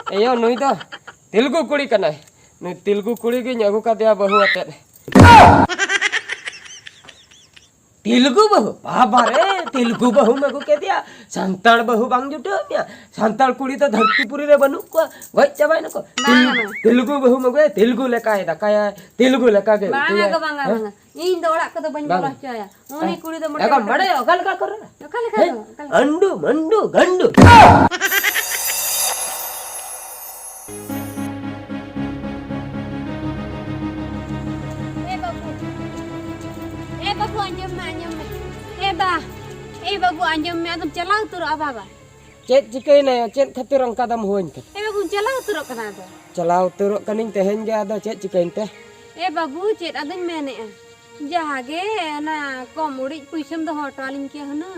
Ayo nui do Telugu kuri kanai. Nui Telugu kuri ge nyagu kadya bahu atet. Telugu bahu बाबा रे तेलुगु बहु मगु के दिया संताल बहु बांग जुटमिया संताल कुड़ी तो धरतीपुरी रे बनू को गई चबाय नको तेलुगु बहु मगु तेलुगु लेका है दकाया तेलुगु लेका के बांगा बांगा बांगा इन दो ओड़ा कदो बन बोला चाया उनी कुड़ी तो एका मडे ओकल का कर अंडू मंडू गंडू babu anjam babu anjam me adum chalau tur ababa cet jikai na cet khatir ang kadam hoin kan babu chalau tur kana do chalau tur kaning tehen ge ada cet jikai teh babu cet adum mene jahage na komuri puisam do hotalin ke hana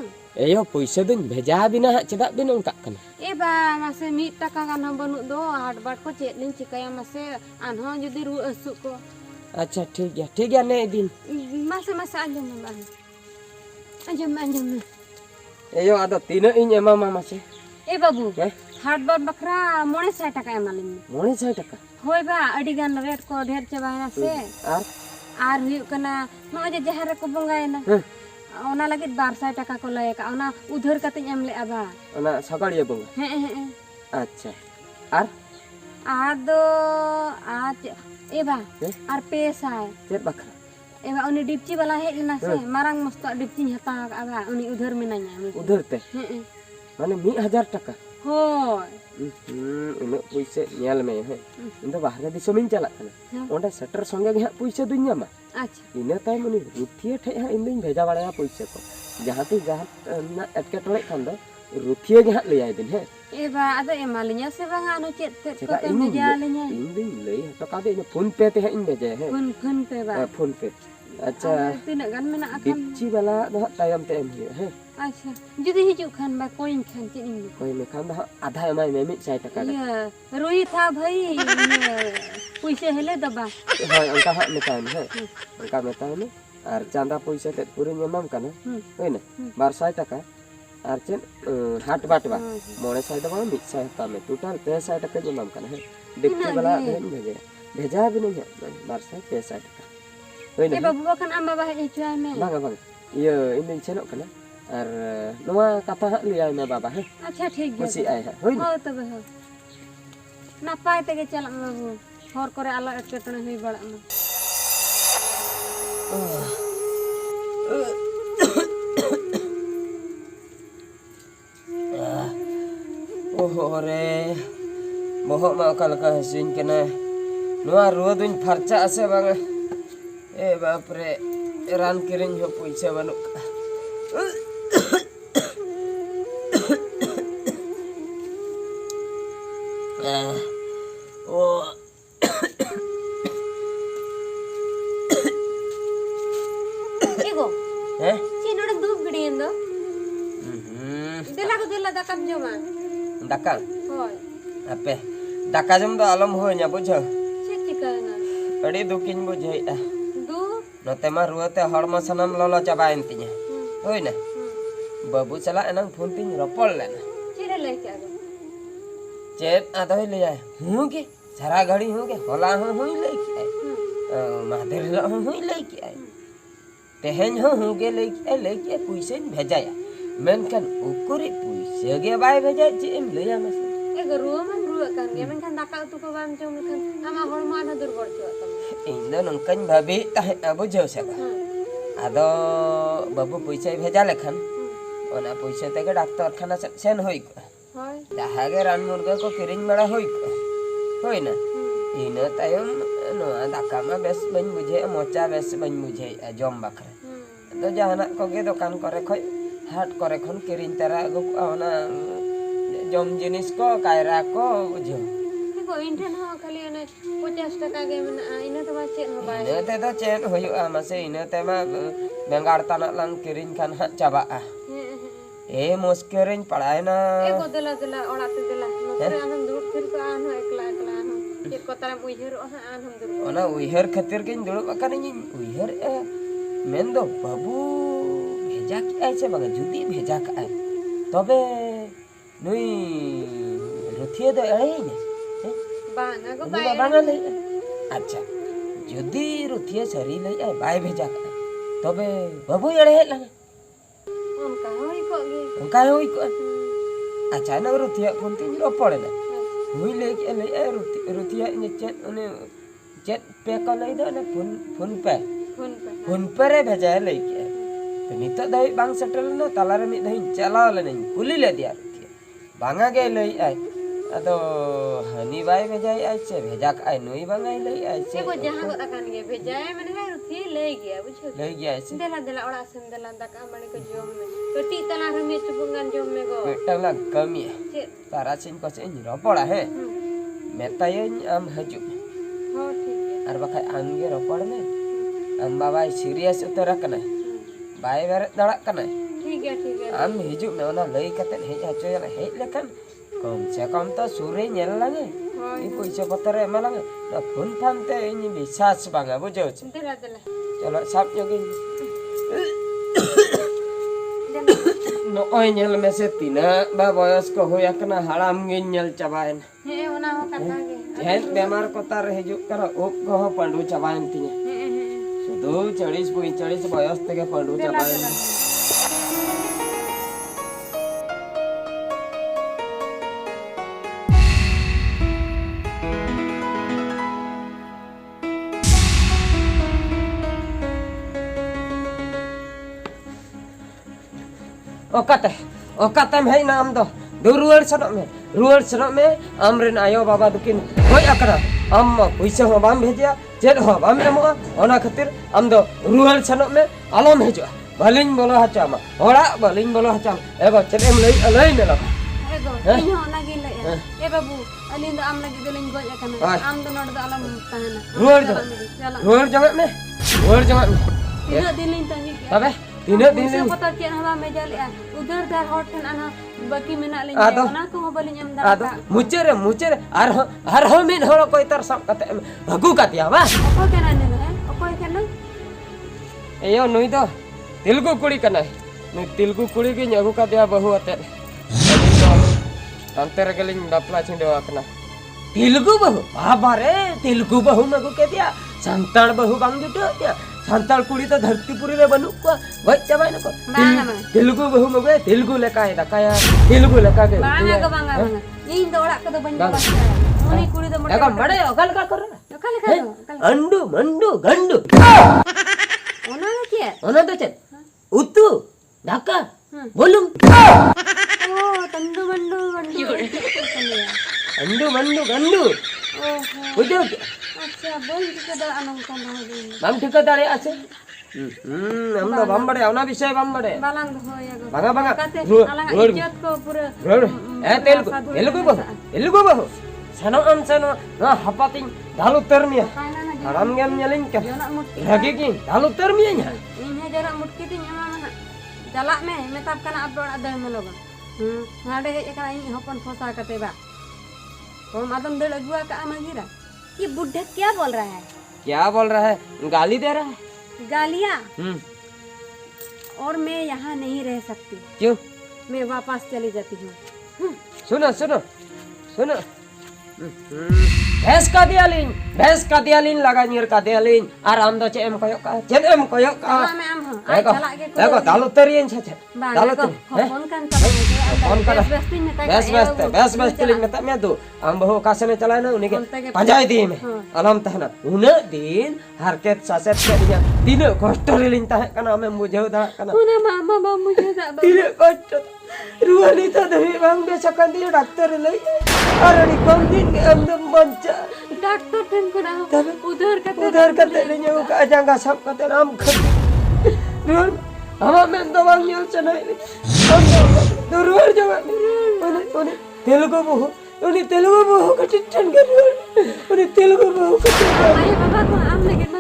eyo puisa din bheja bina cedak bin ongka kan ba mase 1 taka kan banu do hat bat ko cet lin cikaya mase anho jodi ru asu ko अच्छा ठीक है ने दिन masa anjam eyo ada tina in ema mama se babu hat bar bakra 900 taka emalin 900 taka hoy ba adi gan rate ko dher chabayna se ar huyu kana no je jahar ko bongayna ona lagit 1200 taka ko layaka ona udhar kate em le aba ona sakaliya bonga अच्छा ar ado eba ar pesa chet bakra eba uni dipci bala hej lena se marang masta dipci hata aba uni udhar menanya udhar te mane 1000 taka hoy unak puise nyal me he into bahare disomin chalak kana onde setter songe ge puise duñ nyama acha ina time uni ruthie thej ha indin bheja balaya puise ko jahan tu jahan na etke tole kan do ruthie ge ha leyai din he eba ado emalinya se banga anu chet ko te bejalinya indin lei to ka de phone pe te ha in beje he phone pe ba phone pe अच्छा tinaak gan mena akan dipci bala dah tayam te em hi he acha judi hijuk khan ba koin khan chet in koi me khan dah adha emai me 100 taka ya roi tha bhai puise hele daba hoy angka ha metan he angka metan me ar chanda puise te puri nyamam kana hoy na 1200 taka ar chen hat bat ba 900 da 100 ta me total 600 taka nyamam kana he dipci bala den भेजा भी नहीं है 1200 taka hoy na babu kan amba bah ichuai me bang iya ini senok kana ar noa kata hak liai me baba he acha thik ge kusi ai hoy ho tobe ho napai tege chalak babu hor kore ala etketone hui bada ma re bohok ma kal ka hasin kena noa ruwa duñ farcha ase bang बाप रे रान किरिंग हो पैसा बनु ओ ego si node dup gidiendo dela dakam joma daka hoy ape daka jom do alam ho nya bujo chet chikana adi dukin bujai note ma ruwate horma sanam lolo chabain tinya hoy na babu chala enang phone tin ropol lena chire le ke chet adoi le ay hu ke sara घड़ी hu ke hola hu le ke mader la hu le ke tehen hu ke le ke puise bhejaya menkan ukuri puise ge bai bheja chi em le ya mas ruwa kan ge menkan daka utu ko bam jom kan ama horma na dur bor chu tam ᱤᱧ ᱫᱚ ᱱᱚᱝᱠᱟᱧ ᱵᱷᱟᱵᱤ ᱛᱟᱦᱮᱸ ᱵᱩᱡᱷᱟᱹᱣ ᱥᱮ ᱟᱫᱚ ᱵᱟᱹᱵᱩ ᱯᱚᱭᱥᱟᱭ ᱵᱷᱮᱡᱟ ᱞᱮᱠᱷᱟᱱ ᱚᱱᱟ ᱯᱚᱭᱥᱟ ᱛᱮᱜᱮ ᱰᱟᱠᱛᱚᱨ ᱠᱷᱟᱱᱟ ᱥᱮᱱ ᱦᱩᱭ ᱠᱚᱜᱼᱟ ᱡᱟᱦᱟᱸ ᱜᱮ ᱨᱟᱱ ᱢᱩᱨᱜᱟᱹ ᱠᱚ ᱠᱤᱨᱤᱧ ᱵᱟᱲᱟ ᱦᱩᱭ ᱠᱚᱜᱼᱟ ᱦᱳᱭ ना ᱤᱱᱟᱹ ᱛᱟᱭᱚᱢ ᱱᱚᱣᱟ ᱫᱟᱠᱟ ᱢᱟ ᱵᱮᱥ ᱵᱟᱹᱧ ᱵᱩᱡᱷᱟᱹᱣᱮᱜᱼᱟ ᱢᱚᱪᱟ ᱵᱮᱥ ᱵᱟᱹᱧ ᱵᱩᱡᱷᱟᱹᱣᱮᱜᱼᱟ ᱡᱚᱢ ᱵᱟᱠᱷᱨᱟ ᱟᱫᱚ ᱡᱟᱦᱟᱱᱟᱜ ᱠᱚᱜᱮ ᱫᱚᱠᱟᱱ ᱠᱚᱨᱮ ᱠᱷᱚᱡ ᱦᱟᱴ ᱠᱚᱨᱮ ᱠᱷᱚᱱ ᱠᱤᱨᱤᱧ ᱛᱟᱨᱟ ᱟᱹᱜᱩ ᱠᱚᱜᱼᱟ ᱚᱱᱟ ᱡᱚᱢ ᱡᱤᱱᱤᱥ ᱠᱚ ᱠᱟᱭᱨᱟ ᱠᱚ ᱵᱩᱡᱷᱟᱹᱣ ᱤᱧ ᱦᱚᱸ ᱠᱷᱟᱹᱞᱤ ᱚᱱᱮ 50 ᱴᱟᱠᱟ ᱜᱮ ᱢᱮᱱᱟᱜᱼᱟ ᱤᱱᱟᱹ ᱛᱮᱢᱟ ᱪᱮᱫ ᱦᱚᱸ ᱵᱟᱭ ᱤᱱᱟᱹ ᱛᱮᱫᱚ ᱪᱮᱫ ᱦᱩᱭᱩᱜᱼᱟ ᱢᱟᱥᱮ ᱤᱱᱟᱹ ᱛᱮᱢᱟ ᱵᱮᱸᱜᱟᱲ ᱛᱟᱱᱟᱜ ᱞᱟᱝ ᱠᱤᱨᱤᱧ ᱠᱷᱟᱱ ᱦᱟᱸᱜ ᱪᱟᱵᱟᱜᱼᱟ मुश्किल रिंग पढ़ाए ना एको देला ओड़ा ते देला नोतरे आनम दुरुब फिर को आनो एकला आनो चेत को तारा उइहर आनम दुरुब ओना उइहर खातिर के दुरुब अकन उइहर मेन दो बाबू भेजा के ऐसे बगा जुदी भेजा का तबे नुई रुथिए दो एड़े bang aku Ini bayar bang lay अच्छा जदि रुथिया सरी लई आय बाय भेजा का तबे बाबू एड़े हेज लंगा उनका होई को गे उनका होई को अच्छा ना रुथिया फोन तीन रोपड़े ना हुई ले के ले ए रुथिया ने चेट ने चेट पे का लई दो ने फोन पे रे भेजा ले के तो नित दाई बांग सेटल ना तालारे मिद दई चलाव ले नहीं कुली ले दिया रुथिया बांगा गे लई आय अदो हनी बाय भेजा आय से भेजा का नई बांगा लई आय से को जहां को अकान गे भेजाए मैंने है रुथी ले गया बुझो लई गया से देला देला ओड़ा सेम देला दाका माने को जोम में कटी तना रमे चुपुंगान जोम में गो पेटला कमी तारा सिन को से रोपड़ा है मेतायन आम हजू हो ठीक है और बखा आमगे रोपड़ में आम बाबा सीरियस उतर कना बाय बेर दड़ा कना ठीक है आम हिजू में ओना लई कते हेज हचो हेज लेकन कम से कम तो सुरे नेल लागे ई पैसा पतर एम लागे ना फोन फानते इन विश्वास बांगा बुझो देला देला चलो साप जोगे नोय नेल में से तीना बा बयस को होया कना हराम गे नेल चबायन हे ओना हो कथा गे हेल्थ बेमार को तार हिजू कर ओप को पंडू चबायन तिने सुदो 40 45 बयस तक पंडू चबायन ओकाते में नाम दो दो रुआर सनक में आमरेन आयो बाबा दुकिन होय अकरा आम पैसा हो बाम भेजिया चेद हो बाम एमोआ ओना खातिर आम दो रुआर सनक में आलम हेजुआ भलिन बोलो हचामा ओड़ा भलिन बोलो हचामा एगो चेद एम लई मेला एगो इहो ओना गे ले ए बाबू अलिन दो आम लगी देलिन गोय एकना आम दो नोड दो आलम ताहना रुआर जगत में तीना दिलिन ताही अबे तीना दिन पता चेन हवा में जाले उधर दर होटन आना बाकी मेना ले ओना को बलिन एम दा आदो मुचेरे हर हो मिन हो कोई तर सब कते भगु कातिया बा ओको केना ने ओको केना एयो नुई दो तेलुगु कुड़ी कना नुई तेलुगु कुड़ी के न्यागु का दिया बहु अते अंतर गलिन बापला छिंदो akna तेलुगु बहु बाबा रे तेलुगु बहु मगु के दिया संतान बहु बांग जुटो दिया संताल कुड़ी तो धरतीपुरी रे बनू को वई चबाय नको तेलुगु बहु मगे तेलुगु लेका है दकाया तेलुगु लेका के बांगा इन दो ओड़ा को दो बन बस उनी कुड़ी दो मोटे एका मडे ओकल का कर ओकल का अंडू मंडू गंडू ओना के ओना तो चल उतु ढाका बोलूं ओ तंडू मंडू गंडू अंडू मंडू गंडू ओहो बुझो अच्छा बोल के दो अनम कोन हो दी हम ठिका दाड़े আছে हम तो बम्बड़े ओना विषय बम्बड़े बालांग होएगो बागा अलग इज्जत को पूरे ए तेलुगु बहु सनो ना हपातिन दालु तरमिया हराम game nyelin kan lagi ki dalu termiya nya ini jarak mutki tin emang jalak me metap kana abdol ada meloga ngade hej kana ini hopon fosa kate ba तुम आदम दे लगुआ का मांगीरा ये बुढ़ा क्या बोल रहा है गाली दे रहा है गालियाँ और मैं यहाँ नहीं रह सकती क्यों मैं वापस चली जाती हूँ सुनो भैंस का दियालिन लगा नियर का दियालिन आराम दो चेम कोयो का देखो दालु तरियन छे दालु बेस तिलिन में तमे दो हम बहु कासने चलाए ना उन्हीं के पंजाय दी में अलम तहना उना दिन हरकत सासेत के दिया दिन कष्ट लिन तह कना में मुझे दा कना उना मामा मुझे दा दिन कष्ट रुवानी तो दही बांग बे सकन दियो डॉक्टर ले अरे कम दिन के अंदर बच्चा डॉक्टर ठन को ना उधर कते ले न्यू का जंगा सब कते नाम खत रुवान हम में तो बांग यल चनाई तो रुवान जवा उनी तेलुगु बहु कटिटन कर उनी तेलुगु बहु कटिटन बाबा को आम लगे